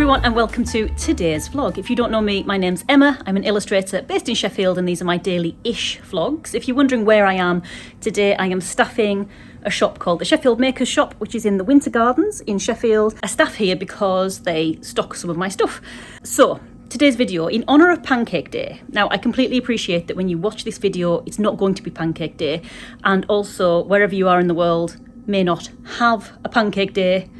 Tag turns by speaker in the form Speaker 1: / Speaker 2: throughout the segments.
Speaker 1: everyone and welcome to today's vlog. If you don't know me, my name's Emma. I'm an illustrator based in Sheffield and these are my daily-ish vlogs. If you're wondering where I am today, I am staffing a shop called the Sheffield Makers Shop, which is in the Winter Gardens in Sheffield. I staff here because they stock some of my stuff. So, today's video, in honour of Pancake Day. Now, I completely appreciate that when you watch this video, it's not going to be Pancake Day, and also, wherever you are in the world, may not have a Pancake Day,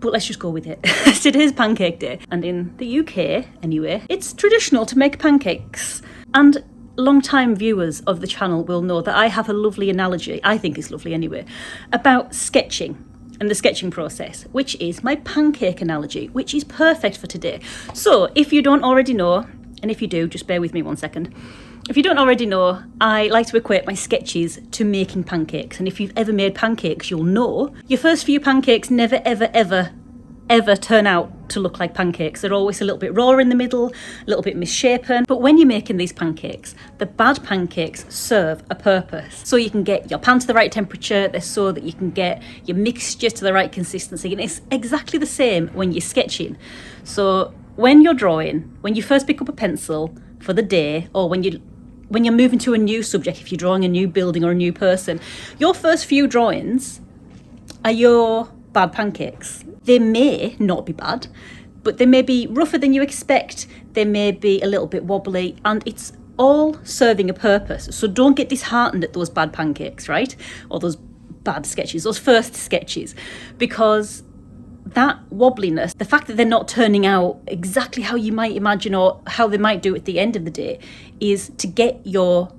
Speaker 1: but let's just go with it. Today's Pancake Day, and in the UK, anyway, it's traditional to make pancakes. And long-time viewers of the channel will know that I have a lovely analogy, I think it's lovely anyway, about sketching and the sketching process, which is my pancake analogy, which is perfect for today. So if you don't already know, and if you do, just bear with me 1 second. If you don't already know, I like to equate my sketches to making pancakes. And if you've ever made pancakes, you'll know your first few pancakes never, ever turn out to look like pancakes. They're always a little bit raw in the middle, a little bit misshapen. But when you're making these pancakes, the bad pancakes serve a purpose. So you can get your pan to the right temperature, they're so that you can get your mixture to the right consistency. And it's exactly the same when you're sketching. So when you're drawing, when you first pick up a pencil for the day, or when you're moving to a new subject, if you're drawing a new building or a new person, your first few drawings are your bad pancakes. They may not be bad, but they may be rougher than you expect, they may be a little bit wobbly, and it's all serving a purpose. So don't get disheartened at those bad pancakes, right? Or those bad sketches, those first sketches, because that wobbliness, the fact that they're not turning out exactly how you might imagine or how they might do at the end of the day, is to get your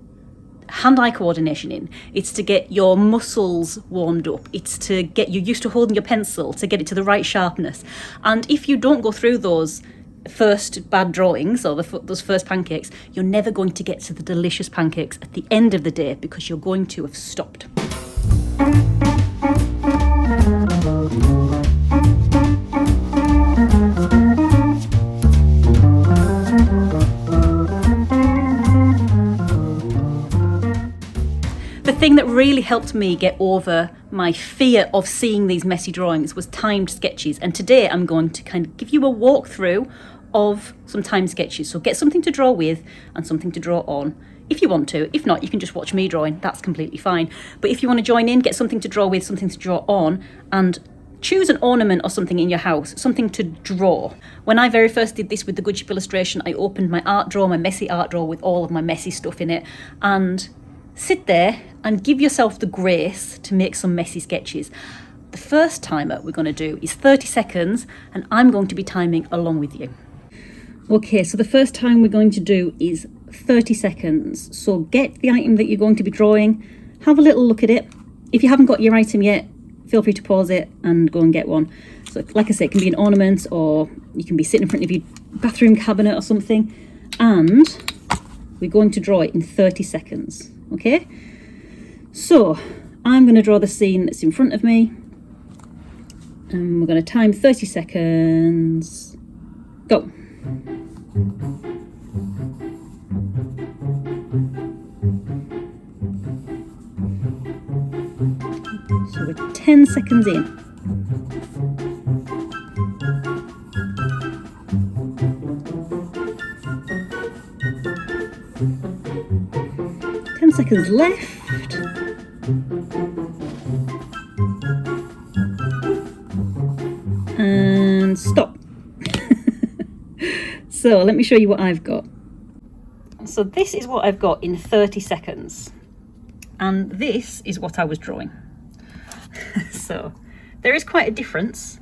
Speaker 1: hand-eye coordination in. It's to get your muscles warmed up. It's to get you used to holding your pencil, to get it to the right sharpness. And if you don't go through those first bad drawings or those first pancakes, you're never going to get to the delicious pancakes at the end of the day because you're going to have stopped. The thing that really helped me get over my fear of seeing these messy drawings was timed sketches. And today I'm going to kind of give you a walkthrough of some timed sketches. So get something to draw with and something to draw on if you want to. If not, you can just watch me drawing. That's completely fine. But if you want to join in, get something to draw with, something to draw on, and choose an ornament or something in your house, something to draw. When I very first did this with the Good Ship illustration, I opened my art drawer, my messy art drawer with all of my messy stuff in it, and sit there and give yourself the grace to make some messy sketches. The first timer we're going to do is 30 seconds and I'm going to be timing along with you. Okay, so the first time we're going to do is 30 seconds. So get the item that you're going to be drawing, have a little look at it. If you haven't got your item yet, feel free to pause it and go and get one. So like I say, it can be an ornament or you can be sitting in front of your bathroom cabinet or something, and we're going to draw it in 30 seconds. Okay, so I'm going to draw the scene that's in front of me and we're going to time 30 seconds. Go. So we're 10 seconds in. Seconds left. And stop. So let me show you what I've got. So this is what I've got in 30 seconds. And this is what I was drawing. So there is quite a difference.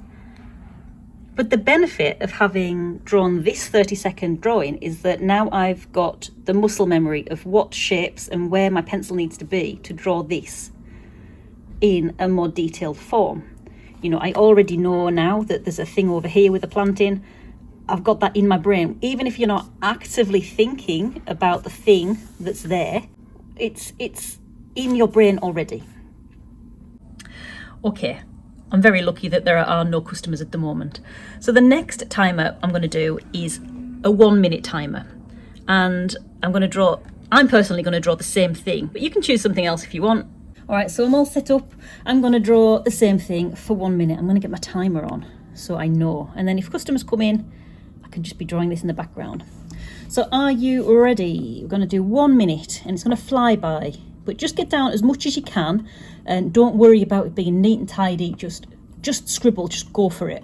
Speaker 1: But the benefit of having drawn this 30-second drawing is that now I've got the muscle memory of what shapes and where my pencil needs to be to draw this in a more detailed form. You know, I already know now that there's a thing over here with the planting. I've got that in my brain. Even if you're not actively thinking about the thing that's there, it's in your brain already. Okay. I'm very lucky that there are no customers at the moment. So the next timer I'm going to do is a 1 minute timer. And I'm personally going to draw the same thing, but you can choose something else if you want. All right, so I'm all set up. I'm going to draw the same thing for 1 minute. I'm going to get my timer on so I know. And then if customers come in, I can just be drawing this in the background. So are you ready? We're going to do 1 minute and it's going to fly by, but just get down as much as you can and don't worry about it being neat and tidy. Just scribble, just go for it.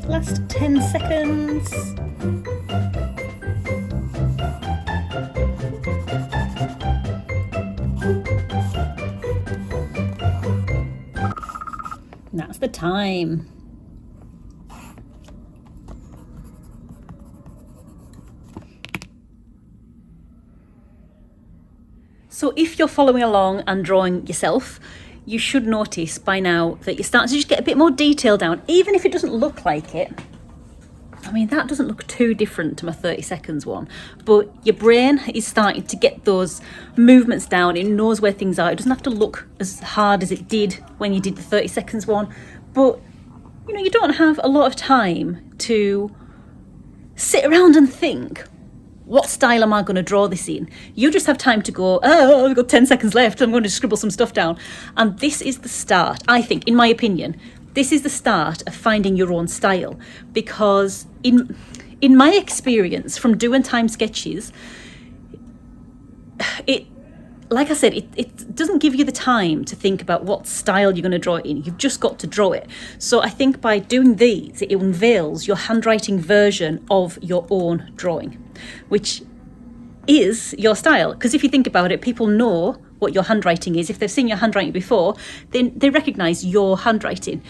Speaker 1: Last 10 seconds. That's the time. So if you're following along and drawing yourself, you should notice by now that you're starting to just get a bit more detail down, even if it doesn't look like it. I mean, that doesn't look too different to my 30 seconds one, but your brain is starting to get those movements down. It knows where things are. It doesn't have to look as hard as it did when you did the 30 seconds one, but you know, you don't have a lot of time to sit around and think, what style am I going to draw this in? You just have time to go, oh, I've got 10 seconds left, I'm going to scribble some stuff down. And this is the start, I think, in my opinion, this is the start of finding your own style. Because in my experience from doing time sketches, like I said, it doesn't give you the time to think about what style you're going to draw it in. You've just got to draw it. So I think by doing these, it unveils your handwriting version of your own drawing, which is your style. Because if you think about it, people know what your handwriting is. If they've seen your handwriting before, then they recognise your handwriting.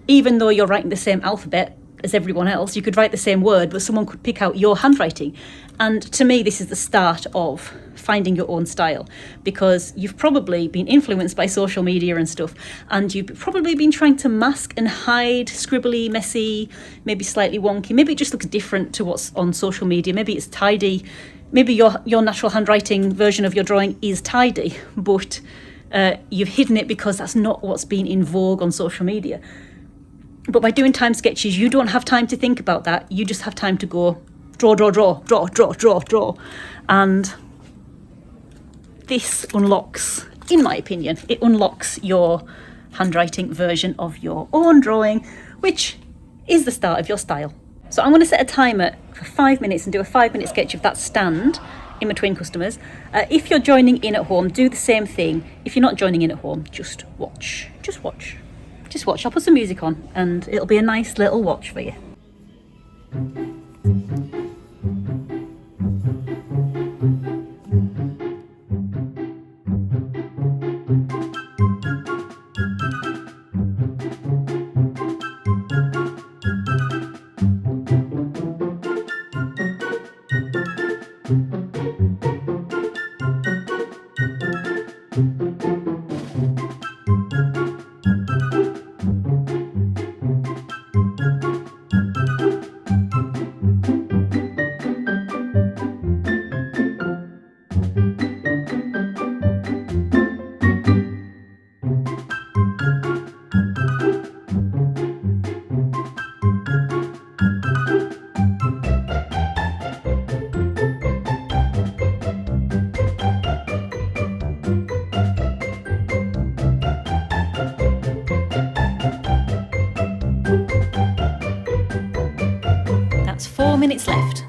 Speaker 1: Even though you're writing the same alphabet as everyone else, you could write the same word, but someone could pick out your handwriting. And to me, this is the start of finding your own style, because you've probably been influenced by social media and stuff, and you've probably been trying to mask and hide scribbly, messy, maybe slightly wonky. Maybe it just looks different to what's on social media. Maybe it's tidy. Maybe your natural handwriting version of your drawing is tidy, but you've hidden it because that's not what's been in vogue on social media. But by doing time sketches, you don't have time to think about that. You just have time to go draw, draw, draw, draw, draw, draw, draw. And this unlocks, in my opinion, it unlocks your handwriting version of your own drawing, which is the start of your style. So I'm going to set a timer for 5 minutes and do a 5-minute sketch of that stand in between customers. If you're joining in at home, do the same thing. If you're not joining in at home, just watch. Just watch. Just watch. I'll put some music on and it'll be a nice little watch for you. That's 4 minutes left.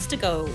Speaker 1: minutes to go.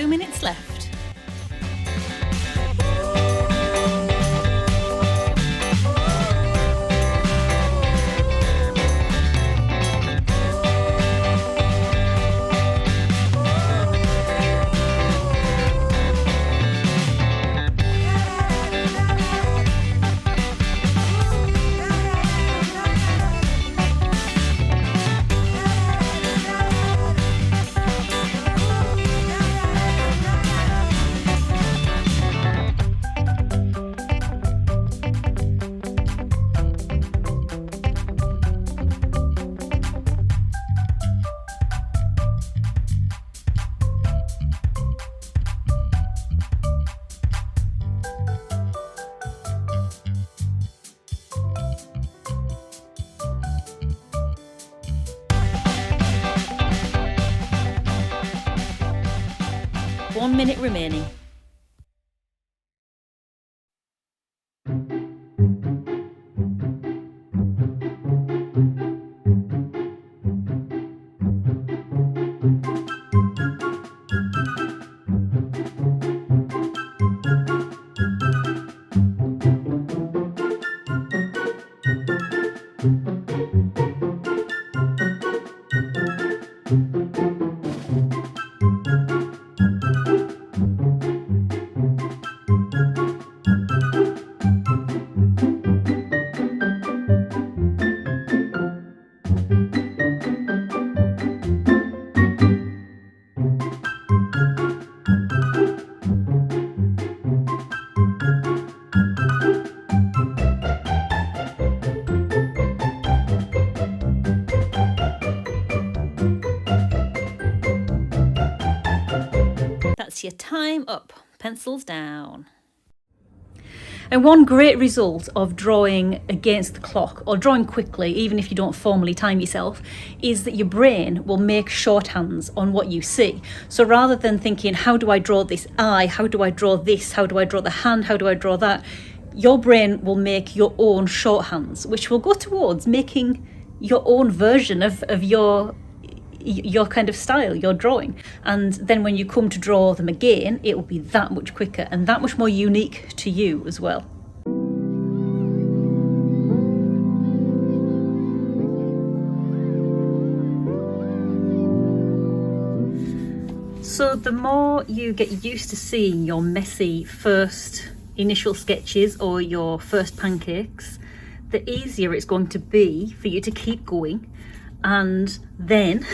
Speaker 1: Minutes left. One minute remaining. That's your time up. Pencils down. And one great result of drawing against the clock, or drawing quickly, even if you don't formally time yourself, is that your brain will make shorthands on what you see. So rather than thinking, how do I draw this eye? How do I draw this? How do I draw the hand? How do I draw that? Your brain will make your own shorthands, which will go towards making your own version of your kind of style, your drawing. And then when you come to draw them again, it will be that much quicker and that much more unique to you as well. So the more you get used to seeing your messy first initial sketches or your first pancakes, the easier it's going to be for you to keep going. And then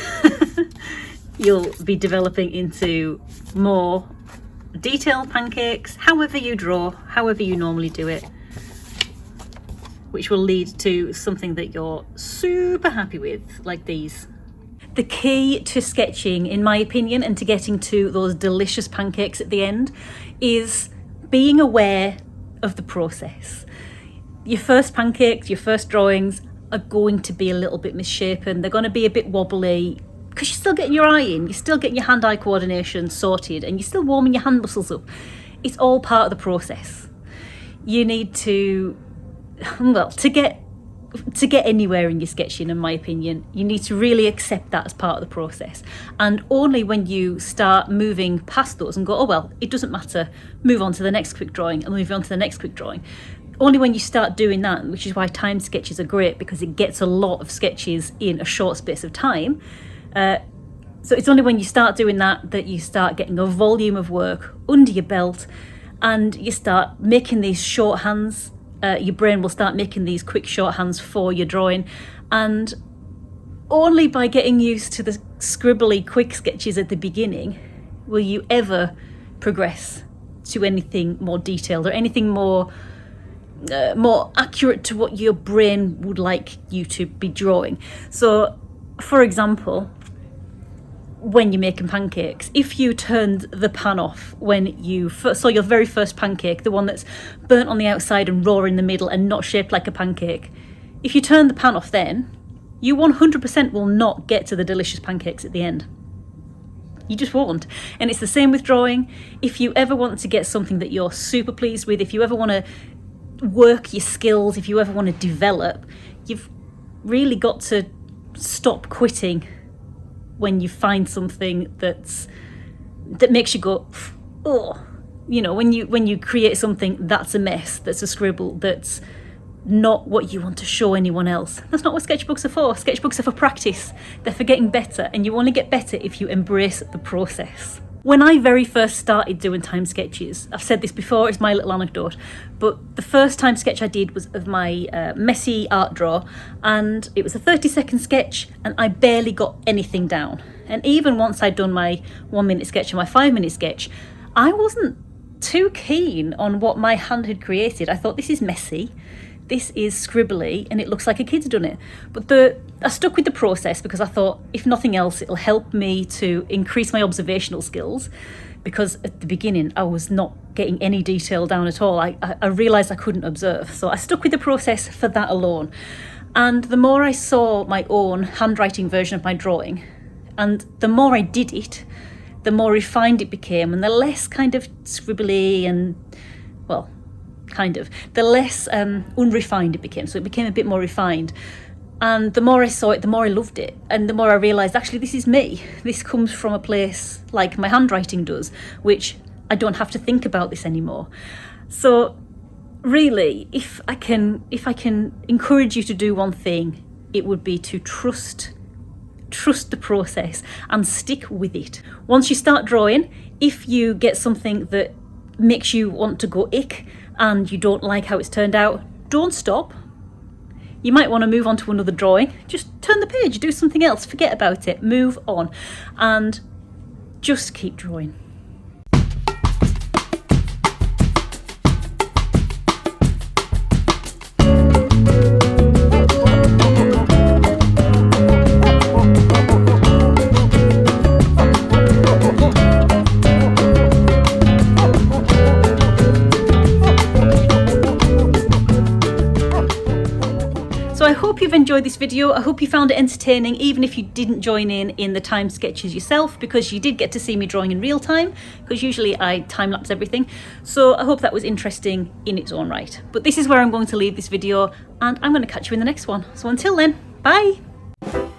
Speaker 1: you'll be developing into more detailed pancakes, however you draw, however you normally do it, which will lead to something that you're super happy with, like these. The key to sketching, in my opinion, and to getting to those delicious pancakes at the end, is being aware of the process. Your first pancakes, your first drawings are going to be a little bit misshapen. They're going to be a bit wobbly because you're still getting your eye in, you're still getting your hand-eye coordination sorted, and you're still warming your hand muscles up. It's all part of the process. You need to, well, to get anywhere in your sketching, in my opinion, you need to really accept that as part of the process. And only when you start moving past those and go, oh well, it doesn't matter, move on to the next quick drawing and move on to the next quick drawing. Only when you start doing that, which is why timed sketches are great, because it gets a lot of sketches in a short space of time, So it's only when you start doing that that you start getting a volume of work under your belt, and you start making these shorthands. Your brain will start making these quick shorthands for your drawing, and only by getting used to the scribbly quick sketches at the beginning will you ever progress to anything more detailed or anything more accurate to what your brain would like you to be drawing. So, for example, when you're making pancakes, if you turned the pan off when you saw your very first pancake, the one that's burnt on the outside and raw in the middle and not shaped like a pancake, if you turn the pan off then, you 100% will not get to the delicious pancakes at the end. You just won't. And it's the same with drawing. If you ever want to get something that you're super pleased with, if you ever want to work your skills, if you ever want to develop, you've really got to stop quitting when you find something that makes you go, oh, you know, when you create something that's a mess, that's a scribble, that's not what you want to show anyone else. That's not what sketchbooks are for. Sketchbooks are for practice. They're for getting better, and you only get better if you embrace the process. When I very first started doing time sketches, I've said this before, it's my little anecdote, but the first time sketch I did was of my messy art draw, and it was a 30-second sketch, and I barely got anything down. And even once I'd done my 1-minute sketch and my 5-minute sketch, I wasn't too keen on what my hand had created. I thought, this is messy, this is scribbly, and it looks like a kid's done it. But I stuck with the process because I thought, if nothing else, it'll help me to increase my observational skills, because at the beginning I was not getting any detail down at all. I realised I couldn't observe. So I stuck with the process for that alone. And the more I saw my own handwriting version of my drawing, and the more I did it, the more refined it became, and the less kind of scribbly and, well, the less unrefined it became. So it became a bit more refined. And the more I saw it, the more I loved it. And the more I realised, actually, this is me. This comes from a place like my handwriting does, which I don't have to think about this anymore. So really, if I can encourage you to do one thing, it would be to trust the process and stick with it. Once you start drawing, if you get something that makes you want to go ick and you don't like how it's turned out, don't stop. You might want to move on to another drawing. Just turn the page, do something else, forget about it, move on, and just keep drawing. So I hope you've enjoyed this video. I hope you found it entertaining, even if you didn't join in the time sketches yourself, because you did get to see me drawing in real time, because usually I time-lapse everything. So I hope that was interesting in its own right. But this is where I'm going to leave this video, and I'm going to catch you in the next one. So until then, bye!